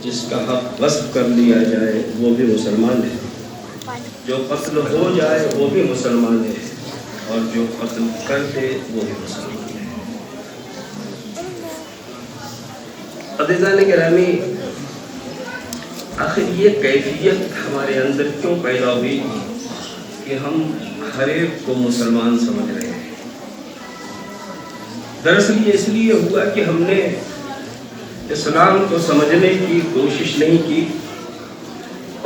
جس کا حق غصب کر لیا جائے وہ بھی مسلمان ہے، جو قتل ہو جائے وہ بھی مسلمان ہے، اور جو قتل کر دے وہ بھی مسلمان ہے۔ عزیزان گرامی، آخر یہ کیفیت ہمارے اندر کیوں پیدا ہوئی کہ ہم ہر ایک کو مسلمان سمجھ رہے ہیں؟ دراصل یہ اس لیے ہوا کہ ہم نے اسلام کو سمجھنے کی کوشش نہیں کی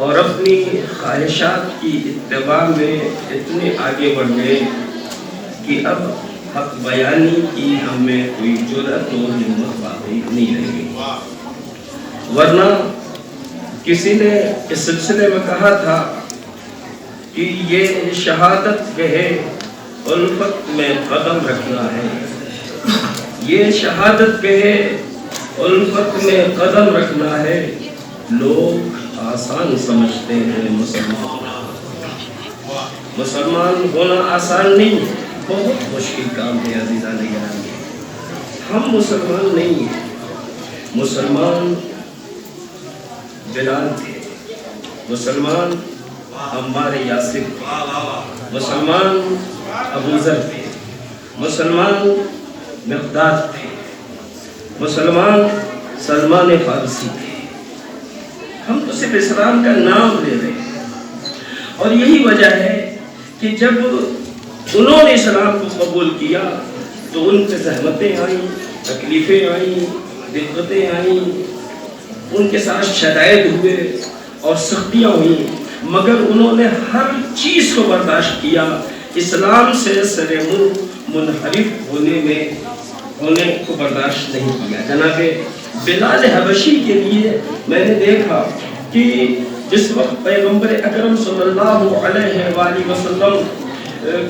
اور اپنی خواہشات کی اتباع میں اتنے آگے بڑھ گئے کہ اب حق بیانی کی ہمیں کوئی جرأت و ہمت باقی نہیں رہی۔ ورنہ کسی نے اس سلسلے میں کہا تھا کہ یہ شہادت کہے الفت میں قدم رکھنا ہے، یہ شہادت کہے الفت میں قدم رکھنا ہے، لوگ آسان سمجھتے ہیں مسلمان ہونا آسان نہیں، بہت مشکل کام ہے عزیزان گرامی۔ ہم مسلمان نہیں ہیں، مسلمان بلال تھے، مسلمان عمار یاسر تھے، مسلمان ابو ذر تھے، مسلمان مقداد تھے، مسلمان سلمان فارسی تھے۔ ہم تو صرف اسلام کا نام لے رہے ہیں، اور یہی وجہ ہے کہ جب انہوں نے اسلام کو قبول کیا تو ان پہ زحمتیں آئیں، تکلیفیں آئیں، دقتیں آئیں، ان کے ساتھ شدائد ہوئے اور سختیاں ہوئیں، مگر انہوں نے ہر چیز کو برداشت کیا، اسلام سے سر منہ منحرف ہونے کو برداشت نہیں کیا۔ جناب بلال حبشی کے لیے میں نے دیکھا کہ جس وقت پیغمبر اکرم صلی اللہ علیہ وآلہ وسلم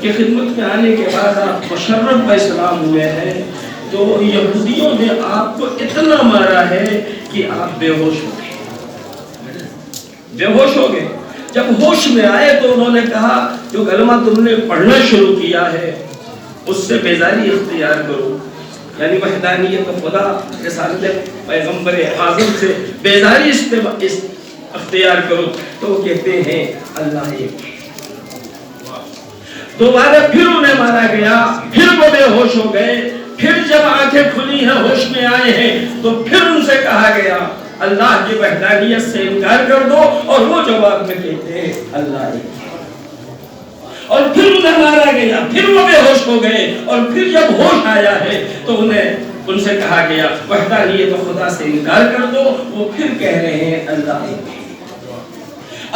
کی خدمت میں آنے کے بعد آپ مشرف با اسلام ہوئے ہیں تو یہودیوں نے آپ کو اتنا مارا ہے کہ آپ بے ہوش ہو گئے۔ جب ہوش میں آئے تو انہوں نے کہا جو کلمہ تم نے پڑھنا شروع کیا ہے اس سے بیزاری اختیار کرو، یعنی وحدانیت خدا رسالت پیغمبر اعظم سے بیزاری اختیار کرو۔ تو وہ کہتے ہیں اللہ ایک۔ دوبارہ پھر انہیں مارا گیا، پھر وہ بے ہوش ہو گئے، پھر جب آنکھیں کھلی ہیں ہوش میں آئے ہیں تو پھر ان سے کہا گیا اللہ کی وحدانیت سے انکار کر دو، اور وہ جواب میں کہتے ہیں اللہ ایک۔ اور پھر انہیں مارا گیا، پھر وہ بے ہوش ہو گئے، اور پھر جب ہوش آیا ہے تو ان سے کہا گیا وحدانیت خدا سے انکار کر دو، وہ پھر کہہ رہے ہیں اللہ ایک۔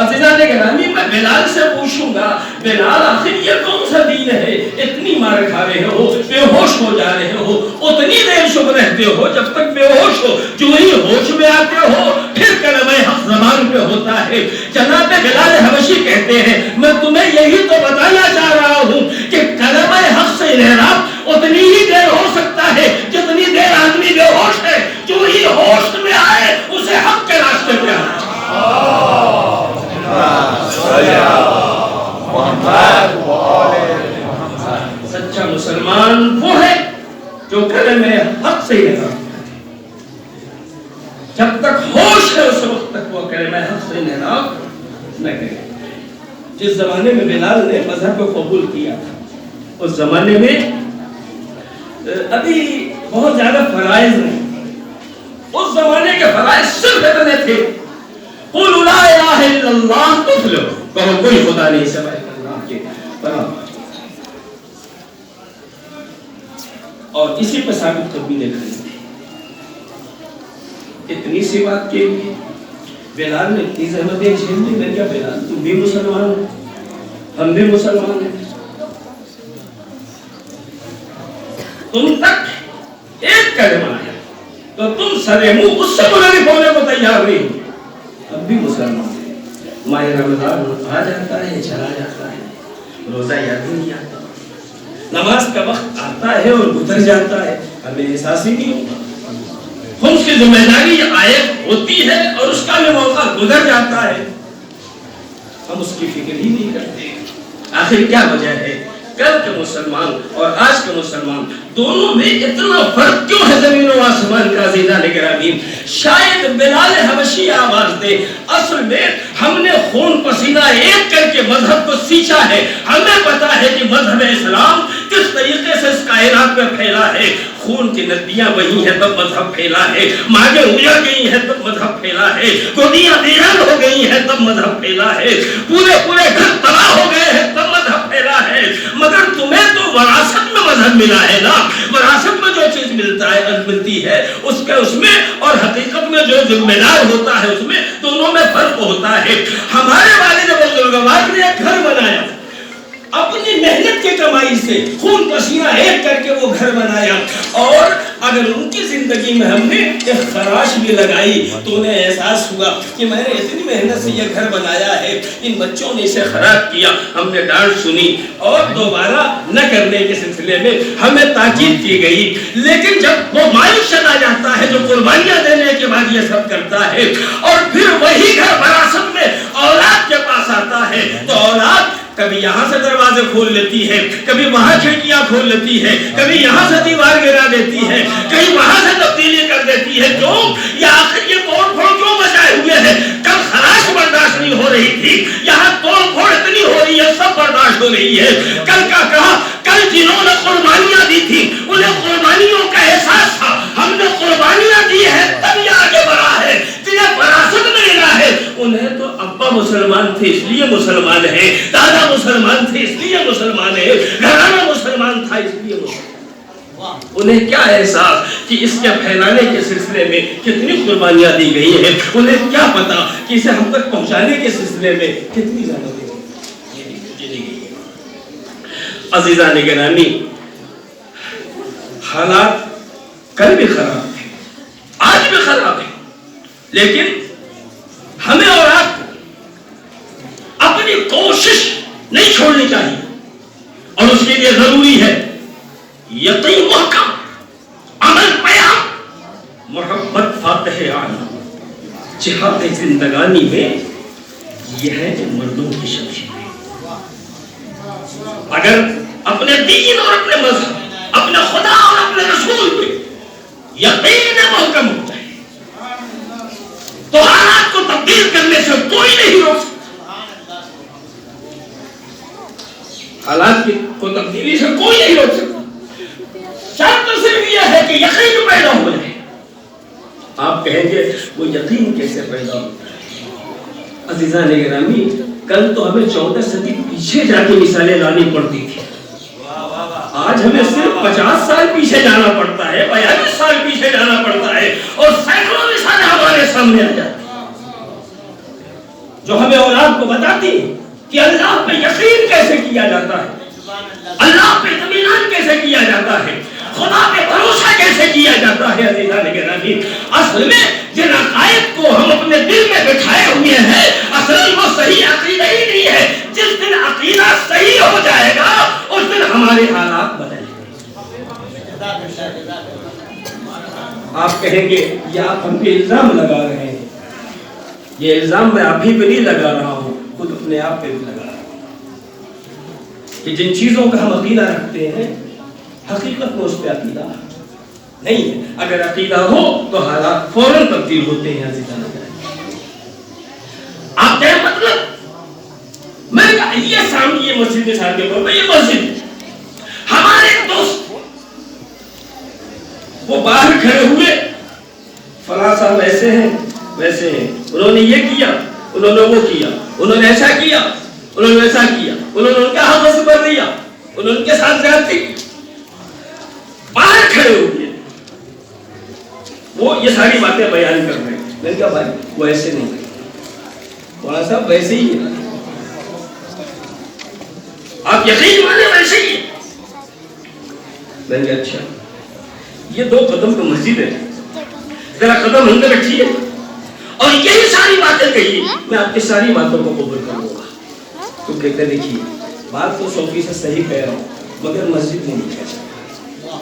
عزیزان گرامی، میں بلال سے پوچھوں گا بلال آخر یہ کون سا دین ہے؟ اتنی مار کھا رہے ہو، بے ہوش ہو جا رہے ہو، اتنی دیر شب رہتے ہو جب تک بے ہوش ہو، جو ہی ہوش میں آتے ہو پھر کلمہ حق زبان پہ ہوتا ہے۔ جناب بلال حبشی کہتے ہیں میں تمہیں یہی تو بتانا چاہ رہا ہوں کہ کلمہ حق سے انحراف اتنی ہی دیر ہو سکتا ہے جتنی دیر آدمی بے ہوش ہے، جو ہی ہوش میں آئے اسے حق کے راستے پہ آنا چاہیے۔ سچا مسلمان وہ ہے جو کلمہ حق سے انحراف، جب تک ہوش ہے اس وقت تک وہ کلمہ حق سے انحراف نہ کرے۔ جس زمانے میں بلال نے مذہب کو قبول کیا تھا اس زمانے میں ابھی بہت زیادہ فرائض نہیں، اس زمانے کے فرائض صرف اتنے تھے قولوا لا الہ الا اللہ تفلحوا، کہو کوئی خدا نہیں سوائے اللہ کے، اور اسی پہ ثابت تبدیل کریں تھے۔ اتنی سی بات کے لیے بلال نے اتنی زحمتیں جھیلنی، میں کیا بلال تم بھی مسلمان ہو، ہم بھی مسلمان ہیں، تم تک ایک کلمہ ہے تو تم سر منہ اس سے منحرف ہونے کو تیار نہیں، اب بھی مسلمان ہیں۔ ماہ رمضان آ جاتا ہے چلا جاتا ہے، روزہ یاد نہیں آتا، نماز کا وقت آتا ہے اور گزر جاتا ہے، ہمیں احساس ہی نہیں ہوتا، خمس کی ذمہ داری عائد ہوتی ہے اور اس کا بھی موقع گزر جاتا ہے، ہم اس کی فکر ہی نہیں کرتے۔ آخر کیا وجہ ہے؟ کل کے مسلمان اور آج کے مسلمان دونوں میں اتنا فرق کیوں ہے زمین و آسمان کا؟ عزیزان گرامی، شاید بلال حبشی آواز دے، اصل میں ہم نے خون پسینہ ایک کر کے مذہب کو سیچا ہے. ہمیں پتا ہے کہ مذہب اسلام کس طریقے سے اس کائنات میں پھیلا ہے. خون کی ندیاں بہی ہیں تب مذہب پھیلا ہے، مانگیں اجڑ گئی ہیں تب مذہب پھیلا ہے، گودیاں ویران ہو گئی ہیں تب مذہب پھیلا ہے، پورے گھر تباہ ہو گئے ہیں تب مذہب پھیلا ہے. مگر تمہیں تو وراثت میں مذہب ملا ہے نا. وراثت میں جو چیز ملتی ہے اس میں اور حقیقت میں جو ذمہ دار ہوتا ہے اس میں دونوں میں فرق ہوتا ہے. ہمارے والد بزرگوار نے ایک گھر بنایا اپنی محنت کی کمائی سے، خون پسینہ ایک کر کے وہ گھر بنایا. اور اگر ان کی زندگی میں ہم نے ایک خراش بھی لگائی تو انہیں احساس ہوا کہ میں نے اتنی محنت سے یہ گھر بنایا ہے، ان بچوں نے اسے خراب کیا. ہم نے ڈانٹ سنی اور دوبارہ نہ کرنے کے سلسلے میں ہمیں تاکید کی گئی. لیکن جب وہ مالک چلا جاتا ہے جو قربانیاں دینے کے بعد یہ سب کرتا ہے اور پھر وہی گھر وراثت میں اولاد کے پاس آتا ہے تو اولاد کبھی یہاں سے دروازے کھول لیتی ہے، کبھی وہاں کھڑکیاں کھول لیتی ہے، کبھی یہاں سے دیوار گرا دیتی ہے، کہیں وہاں سے تبدیلی کر دیتی ہے. کیوں؟ یہ آخر یہ توڑ پھوڑ کیوں مچائے ہوئے ہیں؟ کل خراش برداشت نہیں ہو رہی تھی، یہاں توڑ پھوڑ اتنی ہو رہی ہے، سب برداشت ہو رہی ہے. کل کا کہا، کل جنہوں نے قربانیاں دی تھی انہیں قربانیوں کا احساس تھا. ہم نے قربانیاں دی ہے تب یہ آگے بڑھا ہے. جنہیں وراثت میں ملا ہے انہیں تو ابا مسلمان تھے اس لیے مسلمان ہیں، دادا مسلمان تھے اس لیے مسلمان ہیں، گھرانہ مسلمان تھا اس لیے مسلمان. انہیں کیا احساس کہ اس کے پھیلانے کے سلسلے میں کتنی قربانیاں دی گئی ہیں. انہیں کیا پتا کہ اسے ہم تک پہنچانے کے سلسلے میں کتنی زیادہ دی گئی. عزیزان گرامی، حالات کل بھی خراب تھے، آج بھی خراب ہے، لیکن ہمیں اور آپ اپنی کوشش نہیں چھوڑنی چاہیے. اور اس کے لیے ضروری ہے یقین محکم، عمل پیام، محبت فاتح عالم. جہاد زندگانی میں یہ ہے کہ مردوں کی شمشیر. اگر اپنے دین اور اپنے مذہب، اپنے خدا اور اپنے رسول پہ یقین محکم ہو جائے تو حالات کو تبدیل کرنے سے کوئی نہیں روک سکتا. حالات کو تبدیلی سے کوئی نہیں روک سکتا. شرط صرف یہ ہے کہ یقین پیدا ہو جائے. آپ کہیں گے وہ یقین کیسے پیدا ہوتا ہے؟ عزیزان گرامی، کل تو ہمیں 14 صدی پیچھے جا کے مثالیں لانی پڑتی تھی. آج ہمیں صرف 50 سال پیچھے جانا پڑتا ہے، 42 سال پیچھے جانا پڑتا ہے اور سینکڑوں مثالیں ہمارے سامنے آ جاتی جو ہمیں اور آپ کو بتاتی کہ اللہ پہ یقین کیسے کیا جاتا ہے، اللہ پہ اطمینان کیسے کیا جاتا ہے، خدا پہ بھروسہ کیسے کیا جاتا ہے. عزیزان گرامی، اصل میں جن عقائد کو ہم اپنے دل میں بٹھائے ہوئے ہیں اصل وہ صحیح عقیدہ ہی نہیں ہے. جس دن عقیدہ صحیح ہو جائے گا اس دن ہمارے حالات بدلیں گے. آپ کہیں گے یہ آپ ہم پہ الزام لگا رہے ہیں. یہ الزام میں آپ ہی پہ نہیں لگا رہا ہوں، خود اپنے آپ پہ بھی لگا رہا ہوں کہ جن چیزوں کا ہم عقیدہ رکھتے ہیں حقیقت میں اس پہ عقیدہ نہیں ہے. اگر عقیدہ ہو تو حالات فوراً تبدیل ہوتے ہیں. عزیزان آپ کہیں مطلب میں یہ سامنے یہ مسجد مثال کے طور پر یہ مسجد ہمارے دوست وہ باہر کھڑے ہوئے فلاں صاحب ایسے ہیں ویسے ہیں، انہوں نے یہ کیا، انہوں نے وہ کیا، انہوں نے ایسا کیا، انہوں نے ایسا کیا، انہوں نے ان کا حق سے بھر دیا، انہوں نے ان کے ساتھ زیادتی کی. باہر کھڑے ہوئے وہ یہ ساری باتیں بیان کر رہے ہیں. میں نے کہا بھائی وہ ایسے نہیں، مولانا صاحب ویسے ہی ہے، آپ یقین مانے ویسے ہی ہے. میں نے کہا اچھا یہ 2 قدم تو مسجد ہے، ذرا قدم اندر رکھیے اور یہی ساری باتیں کہیے، میں آپ کی ساری باتوں کو قبول کروں گا. تو کہتے ہیں دیکھیے بات تو 100% صحیح کہہ رہا ہوں مگر مسجد میں نہیں کہہ سکتا.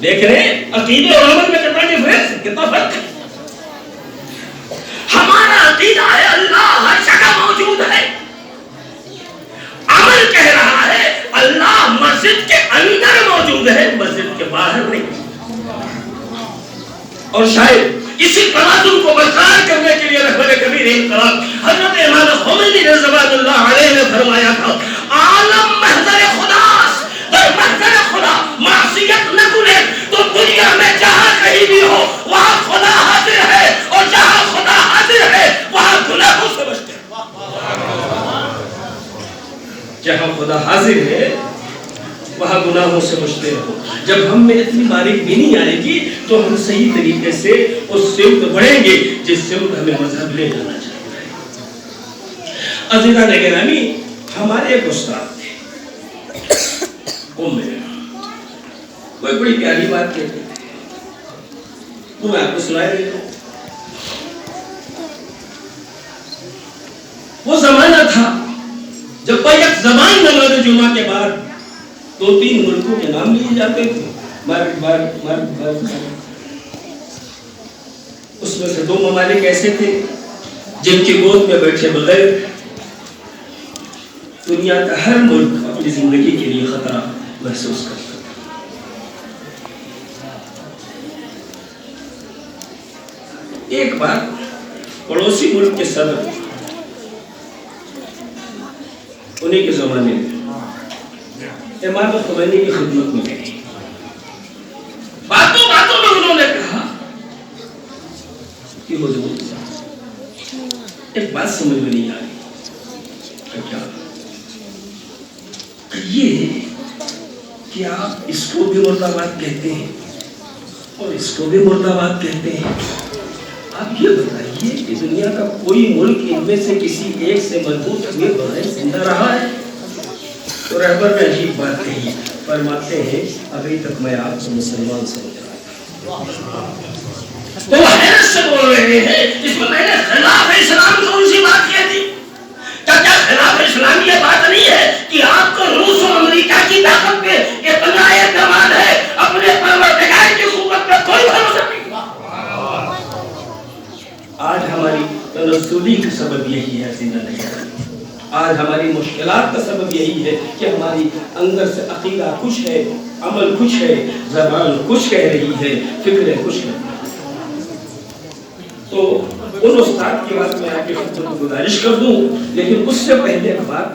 دیکھ رہے ہیں عقیدے اور عمل میں کتنا ڈفرنس ہے، کتنا فرق ہے. ہمارا عقیدہ ہے اللہ ہر جگہ موجود ہے، عمل کہہ رہا ہے اللہ اندر موجود ہے، مسجد کے باہر نہیں. اور شاید اسی توازن کو برقرار کرنے کے لیے رہبر کبیر انقلاب حضرت امام خمینی رضوان اللہ علیہ نے فرمایا تھا عالم محضر خداست، در محضر خدا معصیت نہ کرے تو دنیا میں جہاں کہیں بھی ہو وہاں خدا حاضر ہے، اور جہاں خدا حاضر ہے وہاں گناہوں سے بچتے ہیں. جہاں خدا حاضر ہے وہاں گناہوں سے بچتے رہو. جب ہم میں اتنی باریک بینی آئے گی تو ہم صحیح طریقے سے اس سمت بڑھیں گے جس سمت ہمیں مذہب لے جانا چاہتا ہے. عزیزان گرامی، ہمارے ایک استاد تھے، وہ ایک بڑی پیاری بات کہتے تھے، وہ میں آپ کو سنائے دیتا ہوں. وہ زمانہ تھا جب بیک زبان نماز جمعہ کے بعد 2-3 ملکوں کے نام لیے جاتے تھے، اس میں سے 2 ممالک ایسے تھے جن کی گود میں بیٹھے بغیر دنیا کا ہر ملک اپنی زندگی کے لیے خطرہ محسوس کرتا تھا. ایک بار پڑوسی ملک کے صدر انہیں کے زمانے میں امام خمینی کی خدمت میں گئے. باتوں میں انہوں نے کہا کہ حضور ایک بات سمجھ میں نہیں آ رہی کیا یہ کہ آپ اس کو بھی مرد آباد کہتے ہیں اور اس کو بھی مرد آباد کہتے ہیں. آپ یہ بتائیے کہ دنیا کا کوئی ملک ان میں سے کسی ایک سے مضبوط ہوئے بغیر زندہ رہا ہے؟ تو رہبر نے عجیب بات کہی، فرماتے ہیں ابھی تک میں آپ کو مسلمان سمجھ رہا تھا. تو وہ حیرت سے بول رہے ہیں اس میں نے خلاف اسلام کون سی بات کہہ دی؟ کیا خلاف اسلام یہ بات نہیں ہے کہ آپ کو روس اور امریکہ کی طاقت پہ اتنا اعتماد ہے، اپنے پروردگار کی قوت پہ کوئی بھروسہ نہیں؟ آج ہماری تنزلی کا سبب یہی ہے زندگی. آج ہماری مشکلات کا سبب یہی ہے کہ ہماری اندر سے عقیدہ کچھ ہے، عمل کچھ ہے، زبان کچھ کہہ رہی ہے، فکر کچھ ہے. تو ان استاد کی بات میں آپ کی خدمت میں گزارش کر دوں، لیکن اس سے پہلے بات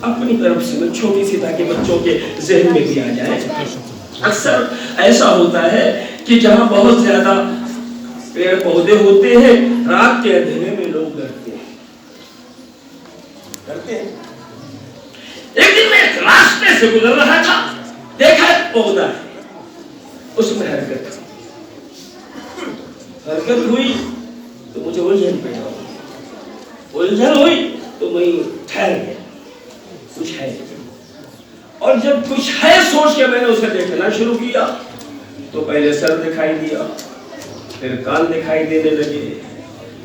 اپنی طرف سے میں چھوٹی سی تاکہ بچوں کے ذہن میں بھی آ جائے. اکثر ایسا ہوتا ہے کہ جہاں بہت زیادہ پیڑ پودے ہوتے ہیں رات کے اندھیرے میں لوگ ڈرتے ہیں. ایک دن میں ایک راستے سے گزر رہا تھا، دیکھا ایک پودا ہے، اس میں حرکت ہوئی تو مجھے الجھن پیدا ہوئی، الجھن ہوئی تو میں ٹھہر گیا کچھ ہے. اور جب کچھ ہے سوچ کے میں نے اسے دیکھنا شروع کیا تو پہلے سر دکھائی دیا، پھر کان دکھائی دینے لگے،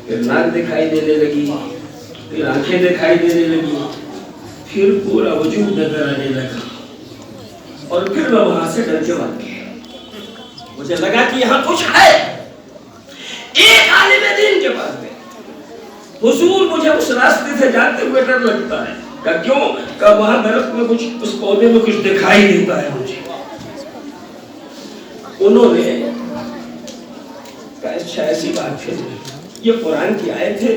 پھر ناک دکھائی دینے لگی، پھر آنکھیں دکھائی دینے لگی، پھر پورا وجود نظر آنے لگا. اور پھر میں وہاں سے ڈر کے بھاگ گیا. مجھے لگا کہ یہاں کچھ ہے. ایک عالم دین کے پاس گئے، حضور مجھے اس راستے سے جاتے ہوئے ڈر لگتا ہے. کہ کیوں؟ کہ وہاں درخت میں کچھ، اس پودے میں کچھ دکھائی دیتا ہے مجھے. انہوں نے کہا اچھا ایسی بات ہے، یہ قرآن کی آیت ہے،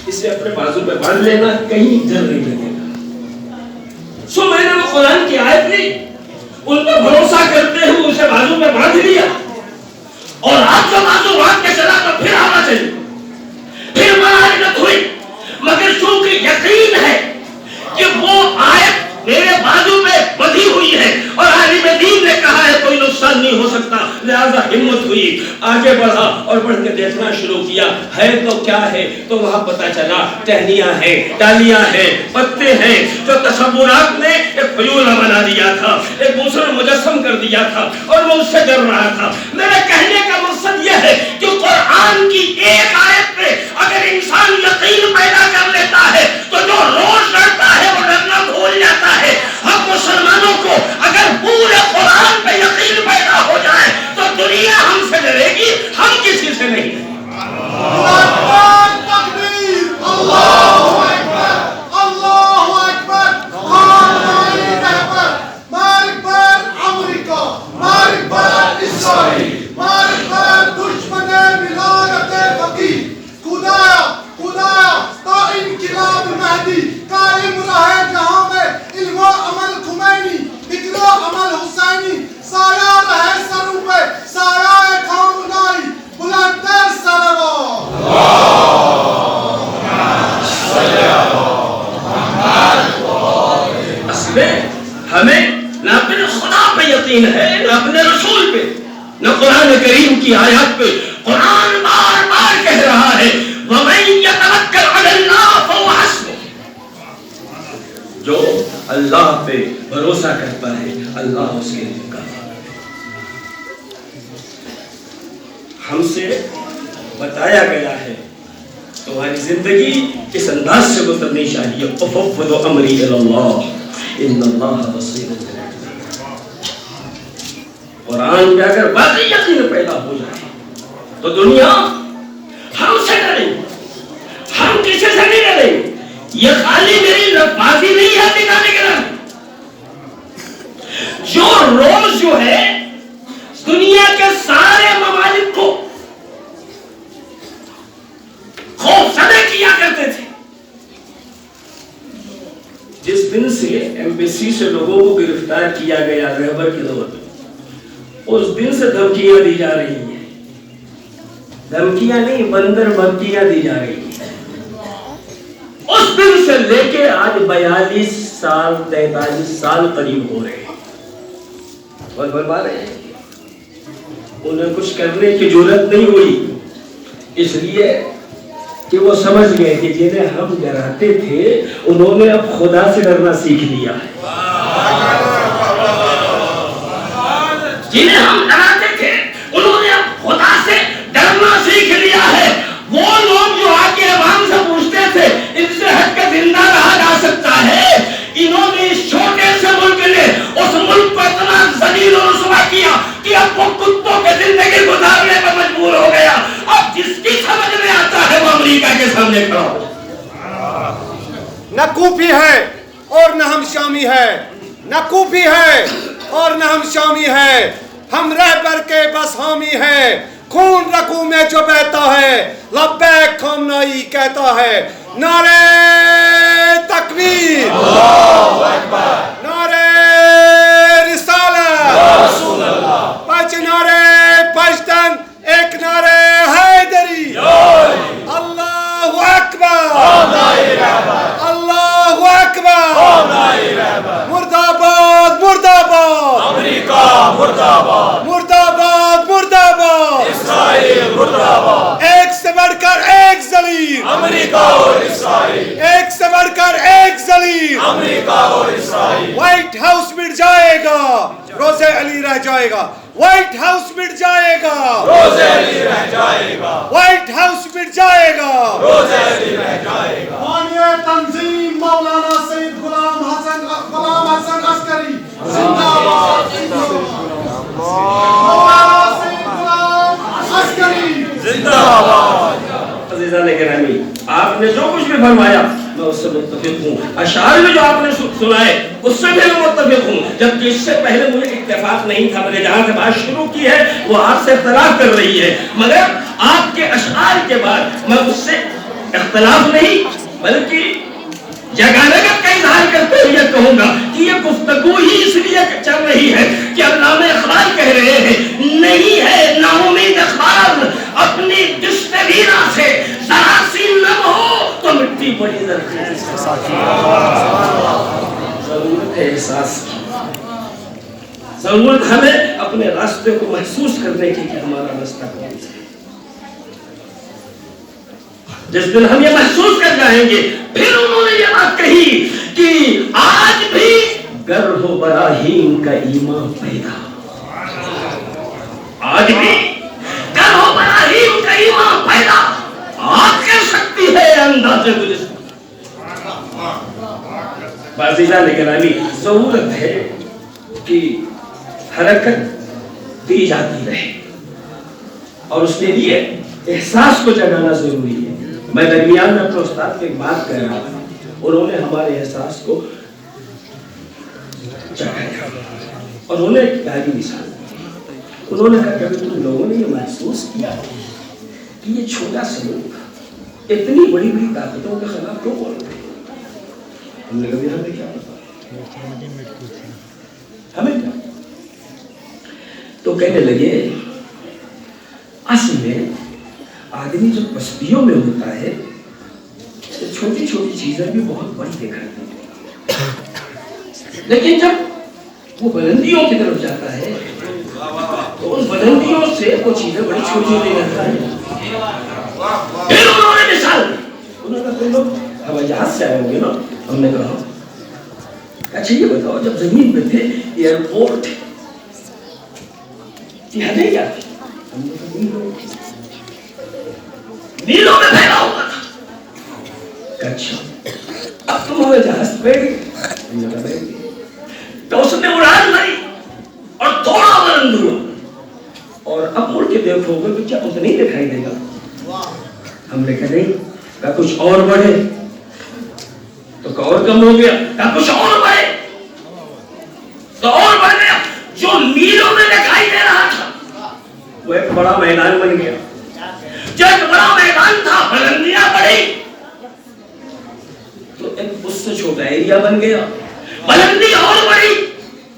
اسے اپنے بازو پہ باندھ لینا، کہیں ڈر نہیں لگے گا. سو میں نے وہ قرآن کی آیت لی، ان پر بھروسہ کرتے ہوئے اسے بازو پہ باندھ لیا، اور آپ کا بازو باندھ کے چلا تو پھر ہوا چلی، پھر معرکت ہوئی. مگر چونکہ یقین ہے کہ وہ آیت میرے بازو پہ بندھی ہوئی ہے اور عالم دین نے کہا ہے کوئی نقصان نہیں ہو سکتا، لہذا ہمت ہوئی، آگے بڑھا اور بڑھ کے دیکھنا شروع کیا ہے تو کیا ہے. تو وہاں پتا چلا ٹہنیاں ہیں، ڈالیاں ہیں، پتے ہیں، جو تصورات نے ایک فیولہ بنا دیا تھا، ایک دوسرا مجسم کر دیا تھا، اور وہ اس سے ڈر رہا تھا. میرے کہنے کا مقصد یہ ہے کہ قرآن کی ایک آیت پہ اگر انسان یقین پیدا کر لیتا ہے تو جو روز ڈرتا ہے وہ ڈرنا بھول جاتا ہے. ہم مسلمانوں کو اگر پورے قرآن پہ یقین پیدا ہو جائے تو دنیا ہم سے ڈرے گی، ہم کسی سے نہیں. اللہ اکبر، اللہ اکبر، کی آیات پہ قرآن بار بار کہہ رہا ہے وَمَن يَتَوَکَّلْ عَلَى اللَّهِ فَهُوَ حَسْبُهُ، جو اللہ پہ بھروسہ کرتا ہے اللہ اس کے لیے کافی ہے۔ ہم سے بتایا گیا ہے تمہاری زندگی اس انداز سے گزرنی چاہیے اُفَوِّضُ أَمْرِي إِلَى اللَّهِ إِنَّ اللَّهَ بَصِيرٌ بِالْعِبَادِ۔ قرآن میں اگر واقعی یقین پیدا ہو جائے تو دنیا ہم سے ڈرے، ہم کسی سے نہیں ڈرے۔ یہ خالی میری بازی نہیں ہے دکھانے کے لیے، جو روز جو ہے دنیا کے سارے ممالک کو خوف زدہ کیا کرتے تھے، جس دن سے ایمبیسی سے لوگوں کو گرفتار کیا گیا رہبر کی دور میں، اس دن سے دھمکیاں دی جا رہی ہیں، دھمکیاں نہیں بندر بھمکیاں دی جا رہی ہیں۔ اس دن سے لے کے آج 42 سال 43 سال قریب ہو رہے ہیں، اور بربا رہے ہیں، انہیں کچھ کرنے کی جرات نہیں ہوئی، اس لیے کہ وہ سمجھ گئے کہ جنہیں ہم ڈراتے تھے انہوں نے اب خدا سے ڈرنا سیکھ لیا ہے۔ جنہیں ہم ڈراتے تھے انہوں نے اب خدا سے ڈرنا سیکھ لیا ہے۔ وہ لوگ جو آگے عوام سے پوچھتے تھے ان سے ہٹ کے زندہ رہا جا سکتا ہے، انہوں نے اس چھوٹے سے ملک نے اس ملک کو اتنا ذلیل و رسوا کیا کہ اب وہ کتوں کے زندگی گزارنے پر مجبور ہو گیا۔ اب جس کی سمجھ میں آتا ہے وہ امریکہ کے سامنے کھڑا ہو۔ نہ کوفی ہے اور نہ ہم شامی ہے، نہ کوفی ہے اور نہ ہم شامی ہے، ہم رہبر کے بس حامی ہے، خون رگوں میں جو بہتا ہے لبیک خامنائی کہتا ہے۔ نعرہ تکبیر، اللہ اکبر، نعرہ رسالت، رسول اللہ، پانچ نعرے پشتن، ایک نعرہ حیدری، اللہ اکبر، اللہ اکبر، مرد آباد مرد آباد، امریکہ مرد آباد، مرد آباد مرد آباد، اسرائیل مرد آباد، ایک سے بڑھ کر ایک ذلیل، امریکہ اور اسرائیل، ایک سے بڑھ کر ایک ذلیل، امریکہ اور اسرائیل۔ وائٹ ہاؤس مٹ جائے گا روزے علی رہ جائے گا، وائٹ ہاؤس مٹ جائے گا روزے علی رہ جائے گا، وائٹ ہاؤس مٹ جائے گا روزے علی رہ جائے گا۔ بانیہ تنظیم مولانا سید غلام حسن عسکری زندہ باد، مولانا سید غلام عسکری زندہ باد۔ عزیزان گرامی، آپ نے جو کچھ بھی فرمایا میں اس سے متفق ہوں، اشعار میں جو آپ نے سنائے اس سے بھی میں متفق ہوں، جبکہ اس سے پہلے مجھے اتفاق نہیں تھا، میں نے جہاں سے بات شروع کی ہے وہ آپ سے اختلاف کر رہی ہے، مگر آپ کے اشعار کے بعد میں اس سے اختلاف نہیں بلکہ جگانگت کا اظہار کرتے ہوئے کہوں گا کہ یہ گفتگو ہی اس لیے چل رہی ہے کہ علامہ اقبال کہہ رہے ہیں نہیں ہے ناامید اقبال اپنی دشت ویرا سے ذرا سی نم ہو تو مٹی بڑی زرخیز ہے۔ ضرورت ہے احساس کی، ضرورت ہمیں اپنے راستے کو محسوس کرنے کی کہ ہمارا راستہ کون سا ہے۔ جس دن ہم یہ محسوس کر جائیں گے پھر انہوں نے یہ بات کہی کہ آج بھی گر ہو براہیم کا ایمان پیدا، آج بھی گر ہو براہیم کا ایمان پیدا، آج کر سکتی ہے انداز گلستان۔ بازیزان گرامی، ضرورت ہے کہ حرکت دی جاتی رہے اور اس کے لیے احساس کو جگانا ضروری ہے۔ میں درمیان میں اپنے استاد کی ایک بات کر رہا تھا، انہوں نے ہمارے احساس کو جگایا اور انہوں نے ایک پیاری مثال دی، انہوں نے کہا کہ تم لوگوں نے یہ محسوس کیا کہ یہ چھوٹا سا ملک اتنی بڑی بڑی طاقتوں کے خلاف کیوں بول رہے ہیں؟ ہم نے کبھی ہمیں کیا پتا، ہمیں کیا؟ تو کہنے لگے اصل میں آدمی جب پستیوں میں ہوتا ہے تو چھوٹی چھوٹی چیزیں بھی بہت بڑی دکھاتی ہیں، لیکن جب وہ بلندیوں کی طرف جاتا ہے تو تو ان بلندیوں سے وہ چیزیں بڑی چھوٹی ہوتی رہتا ہے. پھر انہوں نے مثال دی. انہوں نے کہا تم لوگ ہوائی جہاز سے آئے ہوں گے نا. ہم نے کہا اچھا یہ بتاؤ جب زمین پہ تھے ایئرپورٹ یہاں نہیں کیا تھی؟ ہم نے کہا نیلوں میں پھیلا ہوا تھا. اچھا اب تم ہوائی جہاز پہ بیٹھ گئے. ہم نے کہا بیٹھ گئے. تو اس نے اڑان بھری اور تھوڑا بلند ہوا اور اب مڑ کے دیکھو گے تو کیا اتنا نہیں دکھائی دے گا؟ ہم نے کہا نہیں. کہا کچھ اور بڑھے تو کہ اور کم ہو گیا. کہا کچھ اور بڑھے تو اور بڑھ گیا. جو میلوں میں دکھائی دے رہا تھا وہ ایک بڑا میدان بن گیا. جو ایک بڑا میدان تھا بلندیاں بڑھی تو ایک اس سے چھوٹا ایریا بن گیا. بلندی اور بڑھی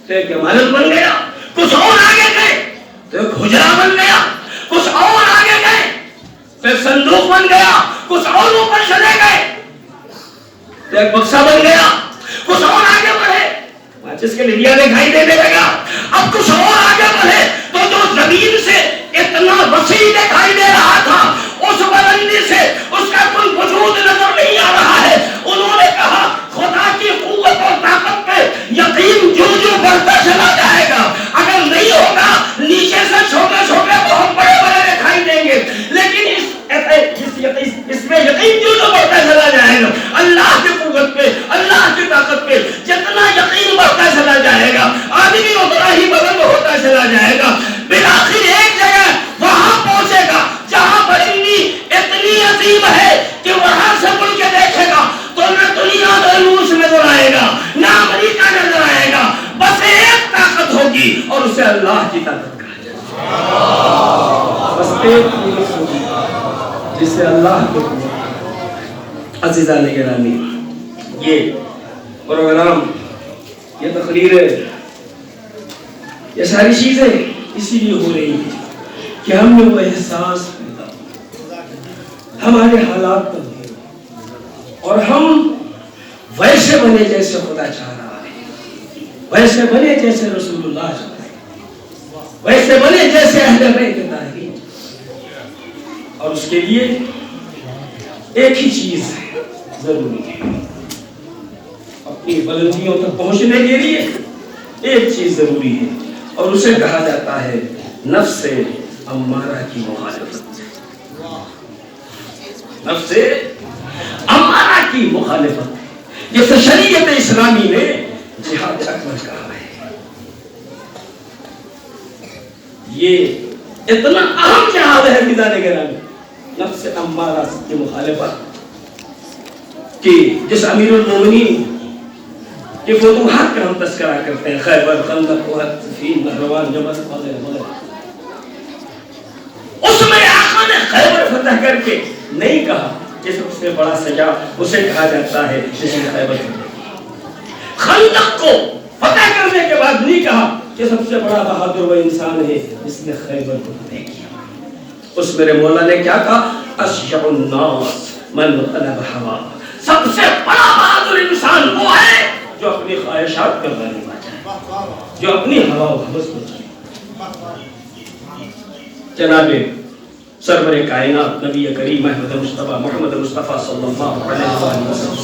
تو ایک عمارت بن گیا. کچھ اور آگے گئے تو ایک حجرہ بن گیا. کچھ اور آگے گئے تو ایک صندوق بن گیا. کچھ اور اوپر چلے گئے تو ایک بکسا بن گیا. کچھ اور آگے بڑھے جس کے لیا دکھائی دینے لگا. اب کچھ اور آگے بڑھے تو جو زمین سے اتنا وسیع دکھائی دے رہا تھا اس بلندی سے اس کا کوئی وجود نظر نہیں آ رہا ہے. انہوں نے کہا خدا کی قوت اور طاقت پہ یقین جو جو بڑھتا چلا جائے گا. اگر نہیں ہوگا نیچے سے چھوٹے چھوٹے بہت بڑے بڑے دکھائی دیں گے لیکن اس میں یقین جو جو بڑھتا چلا جائے گا اللہ کی قوت پہ اللہ کی طاقت پہ جتنا یقین بڑھتا چلا جائے گا آدمی اتنا ہی بلند ہوتا چلا جائے گا. بالآخر ایک جگہ وہاں پہنچے گا جہاں بلندی اتنی عظیم ہے کہ وہاں سے مڑ کے دیکھے گا تو نہ دنیا میں روس نظر آئے گا نہ امریکہ نظر آئے گا. بس ایک طاقت ہوگی اور اسے اللہ کی طاقت کہا جائے گا. بس ایک طاقت ہوگی جسے اللہ کو. عزیزان گرامی یہ پروگرام یہ تقریریں یہ ساری چیزیں اسی لیے ہو رہی ہیں کہ ہم نے وہ احساس ہمارے حالات پر اور ہم ویسے بنے جیسے خدا چاہ رہا ہے. ویسے بنے جیسے رسول اللہ چاہ رہا ہے. ویسے بنے جیسے اہل بیت طاہرین. اور اس کے لیے ایک ہی چیز ضروری ہے. اپنی بلندیوں تک پہنچنے کے لیے ایک چیز ضروری ہے اور اسے کہا جاتا ہے نفس امارہ کی مخالفت. نفس امارہ کی مخالفت جسے شریعت اسلامی نے جہاد اکبر کہا ہے. یہ اتنا اہم جہاد ہے میدان گرامی نفس امارہ کی مخالفت کہ جس امیر المومنین کہ فتوحات کا ہم تذکرہ کرتے ہیں خیبر خندق احد صفین نہروان جمل وغیرہ وغیرہ. اس میں آقا نے خیبر فتح کر کے نہیں کہا کہ سب سے بڑا سجا اسے کہا جاتا ہے جس نے خیبر فتح کی. خندق کو فتح کرنے کے بعد نہیں کہا کہ سب سے بڑا بہادر وہ انسان ہے جس نے خیبر کو فتح کیا. اس میرے مولا نے کیا کہا اشجع الناس من غلب ہوا. سب سے بڑا بہادر انسان وہ ہے جو اپنی خواہشات پر غالب آ جائے جو اپنی ہوا و ہوس کو چلے. جناب سرور کائنات نبی کریم احمد مصطفیٰ محمد مصطفیٰ صلی اللہ علیہ وسلم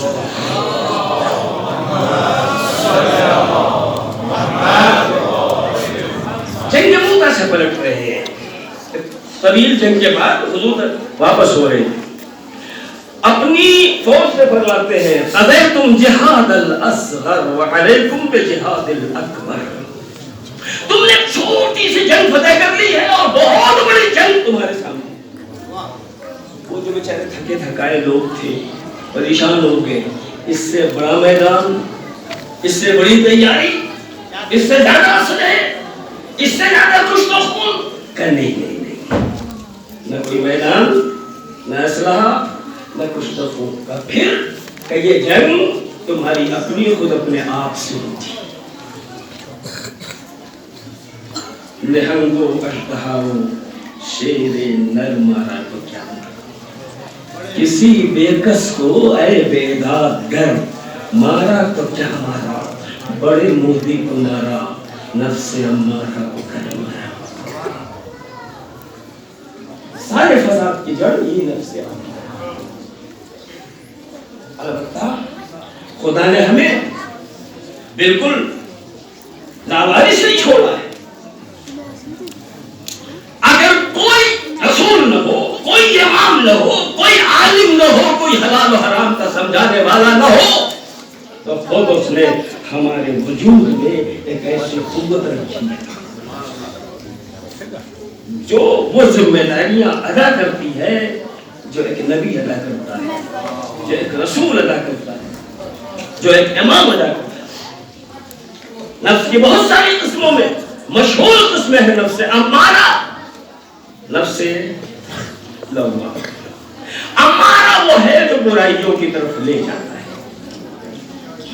جنگ موتا سے پلٹ رہے ہیں. طویل جنگ کے بعد حضور واپس ہو رہے ہیں. اپنی فوج سے فرماتے ہیں قضیتم جہاد الاصغر وعلیکم بجہاد الاکبر. تم نے چھوٹی سی جنگ فتح کر لی ہے اور بہت بڑی جنگ تمہارے سامنے. وہ جو بیچارے تھکے تھکائے لوگ تھے پریشان ہو گئے. اس سے بڑا میدان اس سے بڑی تیاری اس سے زیادہ اسلحے اس سے زیادہ کشت و خون کا نہیں نہ کوئی میدان نہ اسلحہ نہ کچھ تو کا. پھر کہ یہ جنگ تمہاری اپنی خود اپنے آپ سے ہوتی. نہنگو اژدہاؤ شیر نر مارا تو کیا کسی بے کس کو اے بیداد گر مارا تو کیا مارا بڑے مودی کو مارا نفس امارہ کو کر مارا. کی جڑ یہ نفس امارہ. البتہ خدا نے ہمیں بالکل لاوارث نہیں چھوڑا ہے. اگر کوئی رسول نہ ہو, کوئی امام نہ ہو, کوئی عالم نہ ہو, کوئی حلال و حرام کا سمجھانے والا نہ ہو, تو خود اس نے ہمارے وجود میں ایک ایسی قوت رکھی ہے جو وہ ذمہ داریاں ادا کرتی ہے جو ایک نبی ادا کرتا ہے, جو ایک رسول ادا کرتا ہے, جو ایک امام ادا کرتا ہے. نفس کی بہت ساری قسموں میں مشہور قسمیں ہیں نفس امارہ, نفس لوامہ. امارہ وہ ہے جو برائیوں کی طرف لے جاتا ہے,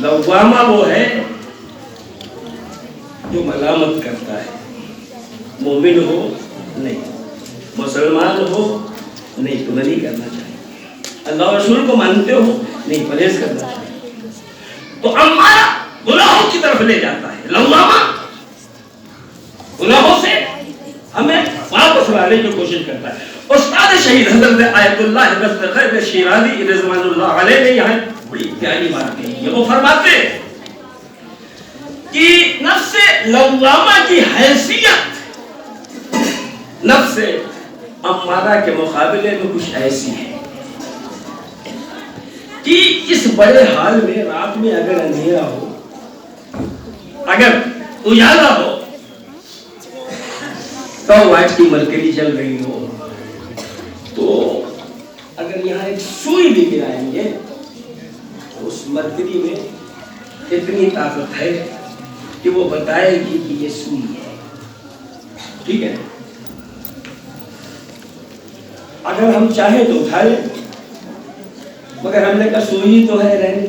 لوامہ وہ ہے جو ملامت کرتا ہے. مومن ہو نہیں, مسلمان ہو نہیں, تو نہیں کرنا چاہیے. اللہ رسول کو مانتے ہو نہیں, پرہیز کرنا چاہیے. تو امارہ گناہوں کی طرف لے جاتا ہے, لوامہ گناہوں سے ہمیں واپس لانے کی کوشش کرتا ہے. استاد شہید حضرت آیت اللہ دستغیر شیرازی رضوان اللہ علیہ نے یہاں بڑی پیاری بات کہی ہے. وہ فرماتے ہیں کہ نفس لوامہ کی حیثیت نفس امارہ کے مقابلے میں کچھ ایسی ہے کہ اس بڑے حال میں رات میں اگر اندھیرا ہو, اگر اجالا ہو, تو وائٹ کی مرکری چل رہی ہو, تو اگر یہاں ایک سوئی بھی گرائیں گے تو اس مرکری میں اتنی طاقت ہے کہ وہ بتائے گی کہ یہ سوئی ہے. ٹھیک ہے, اگر ہم چاہیں تو اٹھا لیں, مگر ہم نے کہا سوئی تو ہے رہنے.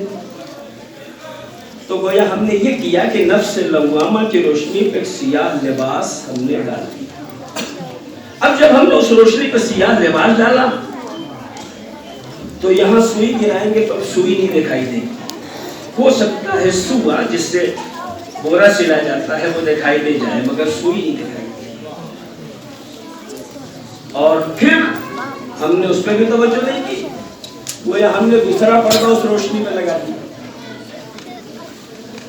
تو گویا ہم نے یہ کیا کہ نفس لوامہ کی روشنی پہ ایک سیاہ لباس ہم نے ڈال دیا. اب جب ہم نے اس روشنی پہ سیاہ لباس ڈالا تو یہاں سوئی گرائیں گے تو سوئی نہیں دکھائی دے گی. ہو سکتا ہے سوا جس سے بورا سلا جاتا ہے وہ دکھائی دے جائے, مگر سوئی نہیں دکھائی دے. اور پھر ہم نے اس پہ بھی توجہ نہیں کی, گویا ہم نے دوسرا پردہ اس روشنی پہ لگا دیا.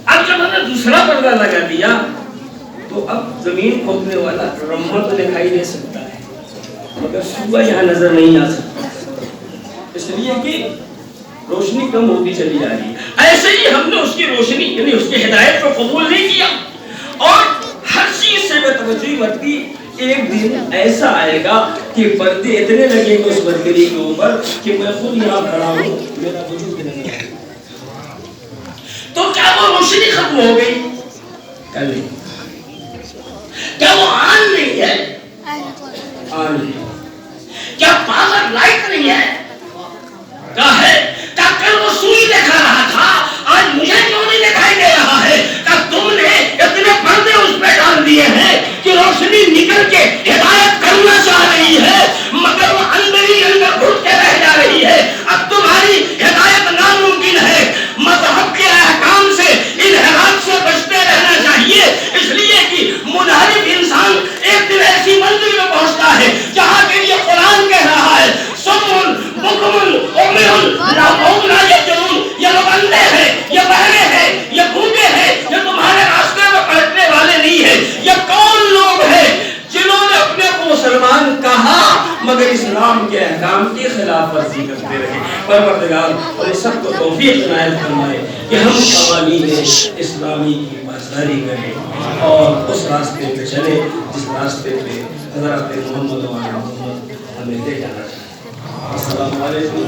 اب جب ہم نے دوسرا پردہ لگا دیا تو اب زمین کھودنے والا رمہ تو دکھائی دے سکتا ہے, مگر سوا یہاں نظر نہیں آ سکتا, اس لیے کہ روشنی کم ہوتی چلی جا رہی ہے. ایسے ہی ہم نے اس کی روشنی یعنی اس کی ہدایت کو قبول نہیں کیا اور ہر چیز سے بے توجہی برتی. ایک دن ایسا آئے گا کہ پردے اتنے لگیں گے اس مرکری کے اوپر کہ میں خود یہاں کھڑا ہوں, میرا وجود نہیں ہے. تو کیا وہ روشنی ختم ہو گئی؟ نہیں. کیا وہ آن نہیں ہے؟ آن ہے. کیا پاور لائٹ نہیں ہے؟ کیا ہے؟ کیا کل وہ سوئی دکھا رہا تھا, آج مجھے کیوں نہیں دکھائی دے رہا ہے؟ کیا تم نے اتنے پردے اس پہ ڈال دیے ہیں کہ روشنی نکل کے ہدایت کرنا چاہ رہی ہے مگر وہ اندر ہی اندر گھٹ کے رہ جا رہی ہے. اب تمہاری ہدایت ناممکن ہے. مذہب کے احکام سے انحراف سے بچتے رہنا چاہیے, اس لیے کہ منحرف انسان ایک دن ایسی منزل میں پہنچتا ہے جہاں کے لیے قرآن کہہ رہا ہے سمن بکمن عمرن لا قوم لا یجرون, یہ لوگ اندھے ہیں, یہ بہرے ہیں, یہ گونگے ہیں, یہ تمہارے راستے میں پلٹنے والے نہیں ہیں. یہ کون لوگ ہیں جنہوں نے اپنے کو مسلمان کہا مگر اسلام کے احکام کی خلاف ورزی کرتے رہے؟ پروردگار اور اس سب کو توفیق عنایت فرمائے کہ ہم قوانین اسلامی کی پاسداری کریں اور اس راستے پہ چلیں جس راستے پہ حضرت محمد ہمیں لے جانا چاہیے. السلام علیکم.